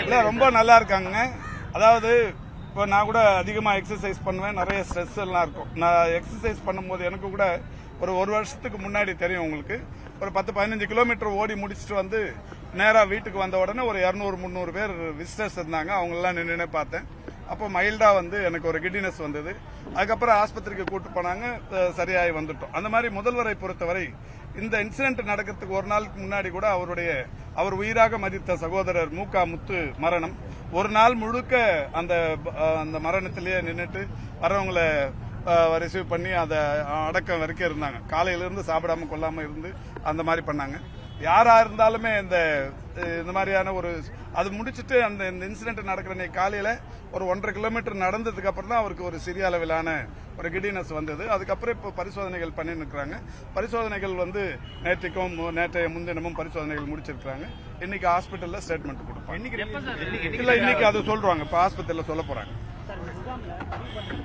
இல்ல ரொம்ப நல்லா இருக்காங்க. அதாவது இப்போ நான் கூட அதிகமாக எக்ஸசைஸ் பண்ணுவேன், நிறைய ஸ்ட்ரெஸ் எல்லாம் இருக்கும். நான் எக்ஸசைஸ் பண்ணும்போது எனக்கு கூட ஒரு வருஷத்துக்கு முன்னாடி தெரியும் உங்களுக்கு, ஒரு 10-15 கிலோமீட்டர் ஓடி முடிச்சுட்டு வந்து நேராக வீட்டுக்கு வந்த உடனே ஒரு 200-300 பேர் விசிட்டர்ஸ் இருந்தாங்க. அவங்களெல்லாம் நின்று பார்த்தேன். அப்போ மைல்டாக வந்து எனக்கு ஒரு கிட்டினஸ் வந்தது. அதுக்கப்புறம் ஆஸ்பத்திரிக்கு கூட்டு போனாங்க, சரியாகி வந்துட்டோம். அந்த மாதிரி முதல்வரை பொறுத்தவரை இந்த இன்சிடென்ட் நடக்கிறதுக்கு ஒரு நாளுக்கு முன்னாடி கூட அவர் உயிராக மதித்த சகோதரர் மூகா முத்து மரணம், ஒரு நாள் முழுக்க அந்த மரணத்திலேயே நின்றுட்டு வரவங்களை ரிசீவ் பண்ணி அதை அடக்கம் வரைக்கும் இருந்தாங்க. காலையிலிருந்து சாப்பிடாம கொள்ளாம இருந்து அந்த மாதிரி பண்ணாங்க. யாரா இருந்தாலுமே இந்த மாதிரியான அது முடிச்சுட்டு அந்த இன்சிடென்ட் நடக்கிற அன்னைக்கு காலையில ஒரு 1.5 கிலோமீட்டர் நடந்ததுக்கு அப்புறம் தான் அவருக்கு ஒரு சிறிய அளவிலான ஒரு கிடினஸ் வந்தது. அதுக்கப்புறம் இப்போ பரிசோதனைகள் பண்ணிட்டு இருக்காங்க. பரிசோதனைகள் வந்து நேற்றைய முன்தினமும் பரிசோதனைகள் முடிச்சிருக்காங்க. இன்னைக்கு ஹாஸ்பிட்டல்ல ஸ்டேட்மெண்ட் கொடுப்பாங்க. இல்ல இன்னைக்கு அது சொல்றாங்க, இப்ப ஹாஸ்பிட்டல்ல சொல்ல போறாங்க.